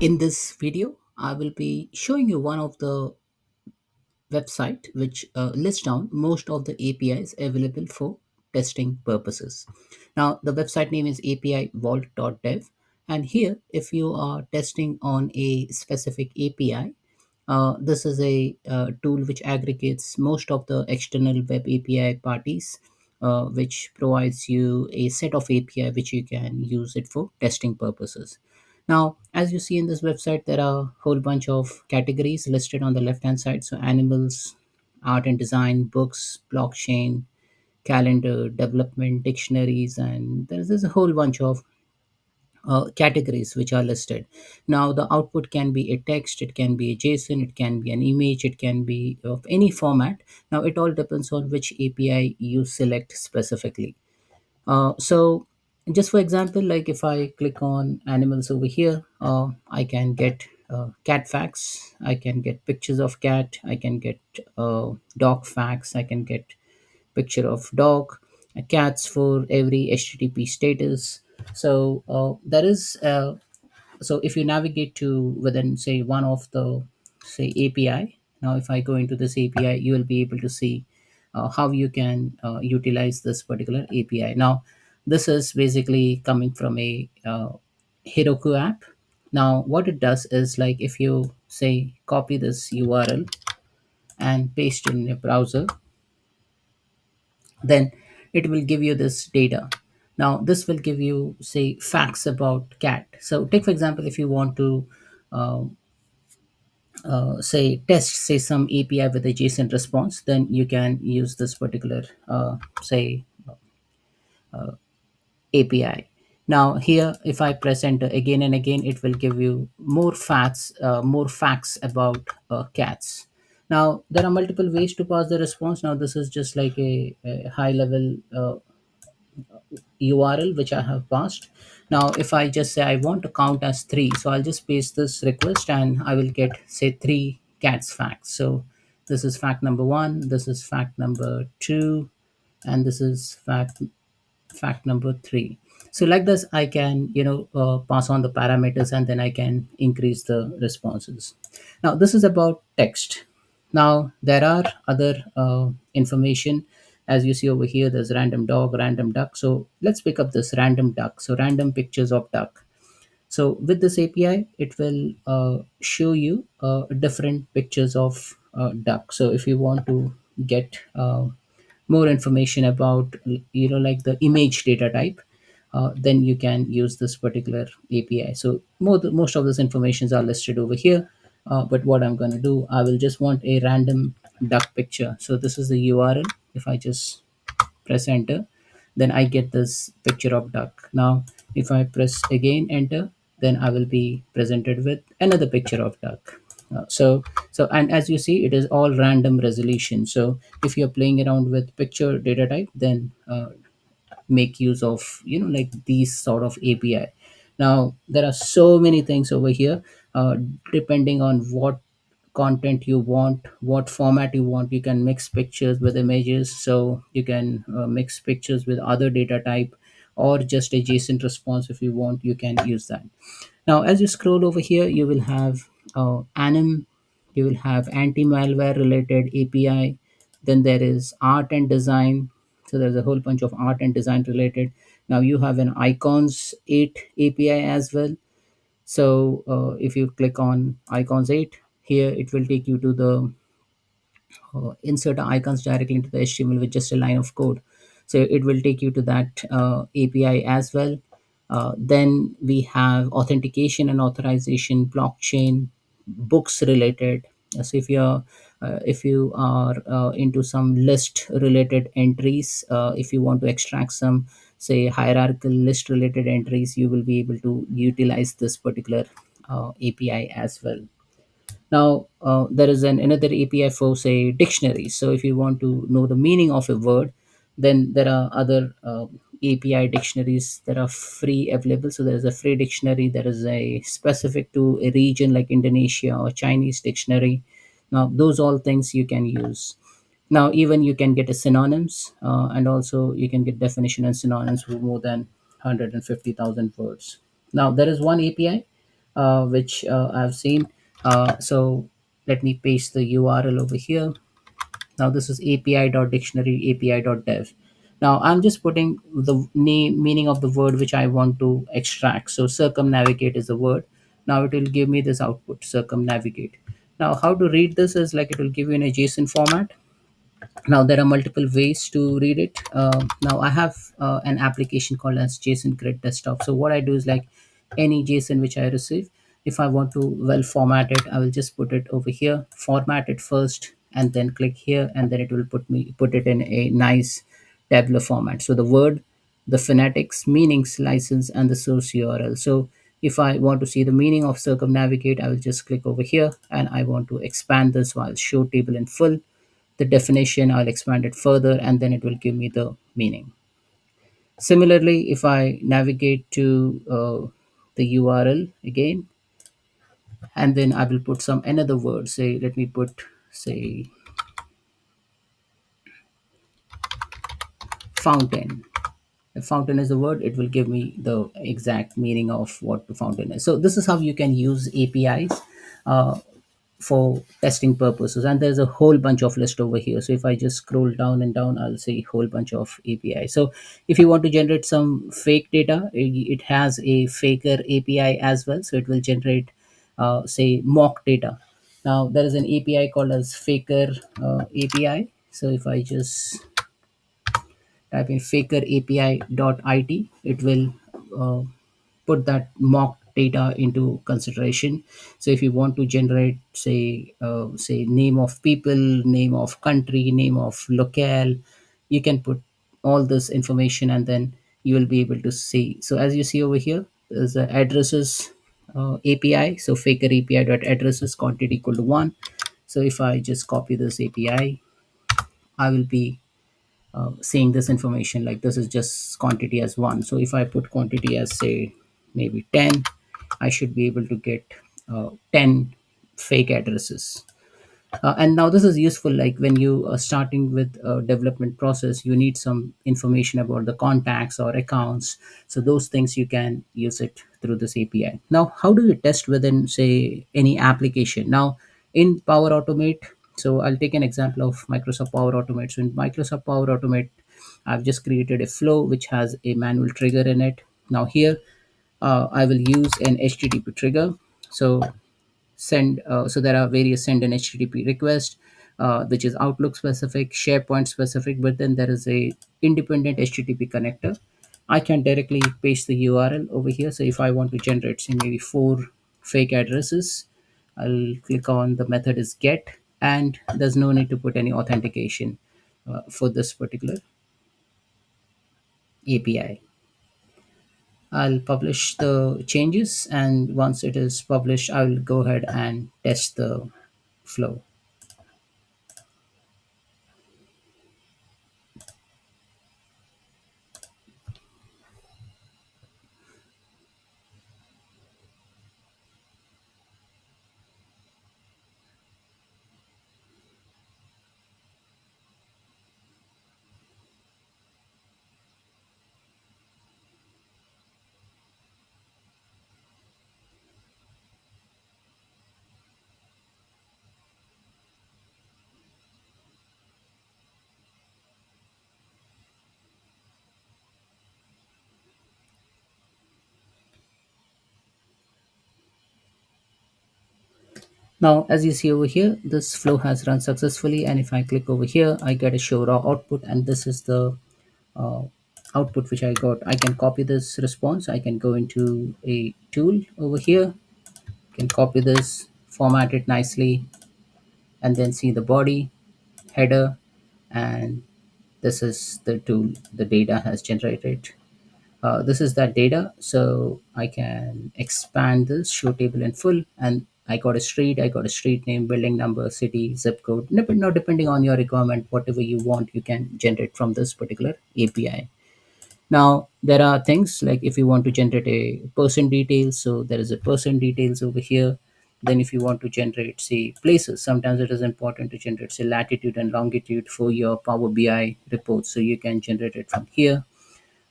In this video, I will be showing you one of the website which lists down most of the APIs available for testing purposes. Now, the website name is API vault.dev, and here, if you are testing on a specific API, this is a tool which aggregates most of the external web API parties, which provides you a set of API which you can use it for testing purposes. Now, as you see in this website, there are a whole bunch of categories listed on the left hand side. So, animals, art and design, books, blockchain, calendar, development, dictionaries, and there's a whole bunch of categories which are listed. Now, the output can be a text, it can be a JSON, it can be an image, it can be of any format. Now, it all depends on which API you select specifically. So, just for example, like if I click on animals over here, I can get cat facts, I can get pictures of cat, I can get dog facts, I can get picture of dog, cats for every HTTP status. So there is so if you navigate to within say one of the say API. Now if I go into this API, you will be able to see how you can utilize this particular API. Now this is basically coming from a Heroku app. Now what it does is, like, if you say copy this URL and paste it in your browser, then it will give you this data. Now this will give you say facts about cat. So take for example, if you want to uh, say test say some API with a JSON response, then you can use this particular say API. Now here, if I press enter again and again, it will give you more facts about cats. Now there are multiple ways to pass the response. Now this is just like a high level URL which I have passed. Now, if I just say I want to count as three, so I'll just paste this request and I will get say three cats facts. So this is fact number one, this is fact number two, and this is fact number three. So like this, I can pass on the parameters and then I can increase the responses. Now this is about text. Now there are other information. As you see over here, there's random dog, random duck. So let's pick up this random duck. So random pictures of duck. So with this API, it will show you different pictures of duck. So if you want to get more information about like the image data type, then you can use this particular API. So most of this informations are listed over here. But what I'm going to do, I will just want a random duck picture. So this is the URL. If I just press enter, then I get this picture of duck. Now if I press again enter, then I will be presented with another picture of duck. And as you see, it is all random resolution. So if you're playing around with picture data type, then make use of like these sort of API. Now there are so many things over here, depending on what content you want, what format you want. You can mix pictures with images, so you can mix pictures with other data type, or just a JSON response. If you want, you can use that. Now as you scroll over here, you will have anim, you will have anti-malware related API, then there is art and design. So there's a whole bunch of art and design related. Now you have an icons 8 API as well. So if you click on icons 8 here, it will take you to the insert icons directly into the HTML with just a line of code. So it will take you to that API as well. Then we have authentication and authorization, blockchain, books related. So if you are into some list related entries, if you want to extract some say hierarchical list related entries, you will be able to utilize this particular API as well. Now there is another API for say dictionaries. So if you want to know the meaning of a word, then there are other API dictionaries that are free available. So there is a free dictionary. There is a specific to a region like Indonesia or Chinese dictionary. Now those all things you can use. Now even you can get a synonyms, and also you can get definition and synonyms for more than 150,000 words. Now there is one API which I've seen. So let me paste the URL over here. Now this is api.dictionary api.dev. Now I'm just putting the name meaning of the word which I want to extract. So circumnavigate is the word. Now it will give me this output, circumnavigate. Now how to read this is like it will give you in a JSON format. Now there are multiple ways to read it. Now I have an application called as JSON Grid Desktop. So what I do is like any JSON which I receive, if I want to well format it, I will just put it over here, format it first, and then click here, and then it will put it in a nice tabular format. So the word, the phonetics, meanings, license, and the source URL. So if I want to see the meaning of circumnavigate, I will just click over here, and I want to expand this, so I'll show table in full. The definition, I'll expand it further, and then it will give me the meaning. Similarly, if I navigate to the URL again, and then I will put some another word, say let me put, say, fountain. If fountain is a word, it will give me the exact meaning of what the fountain is. So this is how you can use APIs for testing purposes, and there's a whole bunch of list over here. So if I just scroll down and down, I'll see whole bunch of API. So if you want to generate some fake data, it has a faker API as well, so it will generate say mock data. Now there is an API called as faker API. So if I just type in faker api.it, it will put that mock data into consideration. So if you want to generate, say name of people, name of country, name of locale, you can put all this information, and then you will be able to see. So as you see over here, there's the addresses API. So faker api.addresses quantity equal to 1. So if I just copy this API, I will be seeing this information, like this is just quantity as 1. So if I put quantity as, say, maybe 10, I should be able to get 10 fake addresses. And now this is useful, like when you are starting with a development process, you need some information about the contacts or accounts. So those things you can use it through this API. Now how do you test within, say, any application? Now in Power Automate, so I'll take an example of Microsoft Power Automate. So in Microsoft Power Automate, I've just created a flow which has a manual trigger in it. Now here I will use an HTTP trigger. So send, so there are various send and HTTP request, which is Outlook specific, SharePoint specific, but then there is a independent HTTP connector. I can directly paste the URL over here. So if I want to generate, say, maybe 4 fake addresses, I'll click on the method is get, and there's no need to put any authentication for this particular API. I'll publish the changes, and once it is published, I will go ahead and test the flow. Now, as you see over here, this flow has run successfully. And if I click over here, I get a show raw output. And this is the uh, output which I got. I can copy this response. I can go into a tool over here, can copy this, format it nicely, and then see the body, header, and this is the tool the data has generated. This is that data, so I can expand this, show table in full, and I got a street, I got a street name, building number, city, zip code. Now depending on your requirement, whatever you want, you can generate from this particular API. Now there are things like if you want to generate a person details, so there is a person details over here. Then if you want to generate, say, places, sometimes it is important to generate, say, latitude and longitude for your Power BI reports, so you can generate it from here.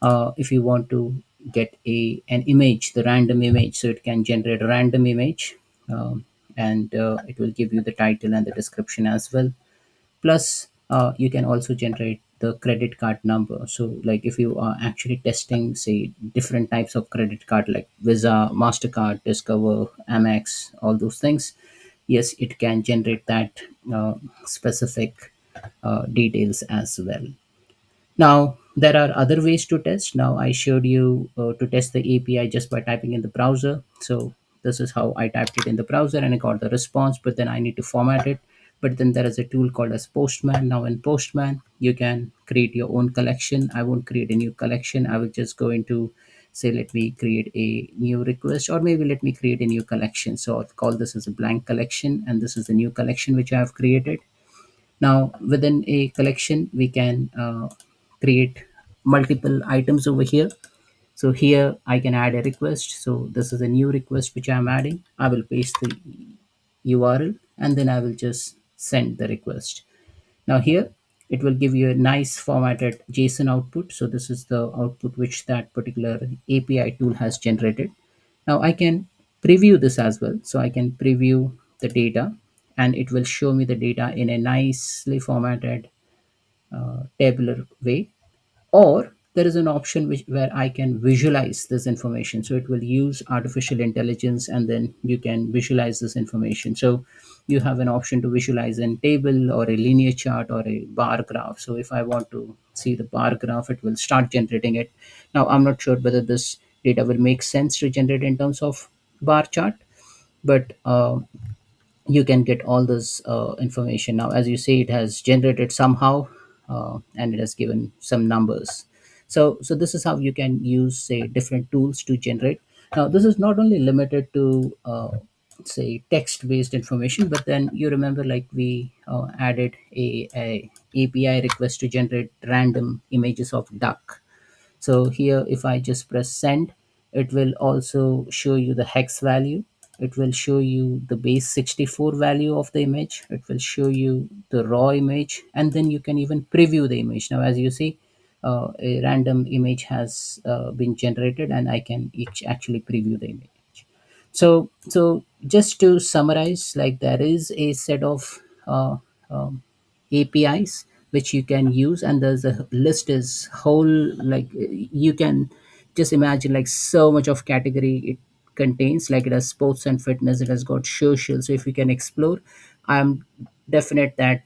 If you want to get an image, the random image. So it can generate a random image, and it will give you the title and the description as well. Plus you can also generate the credit card number. So like if you are actually testing say different types of credit card like Visa, Mastercard, Discover, Amex, all those things, yes, it can generate that specific details as well. Now, there are other ways to test. Now, I showed you to test the API just by typing in the browser. So, this is how I typed it in the browser and I got the response, but then I need to format it. But then there is a tool called as Postman. Now, in Postman, you can create your own collection. I won't create a new collection. I will just go into say, let me create a new request, or maybe let me create a new collection. So, I'll call this as a blank collection, and this is the new collection which I have created. Now, within a collection, we can create multiple items over here. So here I can add a request. So this is a new request which I'm adding. I will paste the URL and then I will just send the request. Now here it will give you a nice formatted JSON output. So this is the output which that particular API tool has generated. Now I can preview this as well. So I can preview the data and it will show me the data in a nicely formatted tabular way. Or there is an option where I can visualize this information. So it will use artificial intelligence and then you can visualize this information. So you have an option to visualize a table or a linear chart or a bar graph. So if I want to see the bar graph, it will start generating it. Now I'm not sure whether this data will make sense to generate in terms of bar chart, but you can get all this information. Now as you see, it has generated somehow, and it has given some numbers. So this is how you can use say different tools to generate. Now this is not only limited to say text based information, but then you remember like we added a API request to generate random images of duck. So here, if I just press send, it will also show you the hex value. It will show you the base 64 value of the image. It will show you the raw image, and then you can even preview the image. Now, as you see, a random image has been generated, and I can actually preview the image. So just to summarize, like there is a set of um, APIs which you can use, and there's a list is whole, like you can just imagine like so much of category it contains. Like it has sports and fitness, it has got social. So if you can explore, I'm definitely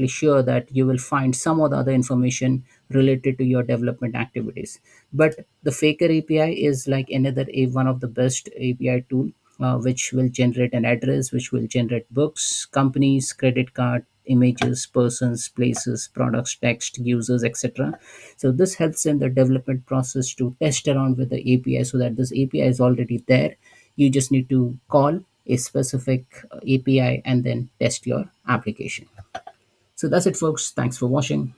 sure that you will find some or the other information related to your development activities. But the Faker API is like another one of the best API tool, which will generate an address, which will generate books, companies, credit card, images, persons, places, products, text, users, etc. So this helps in the development process to test around with the API, so that this API is already there. You just need to call a specific API and then test your application. So that's it, folks. Thanks for watching.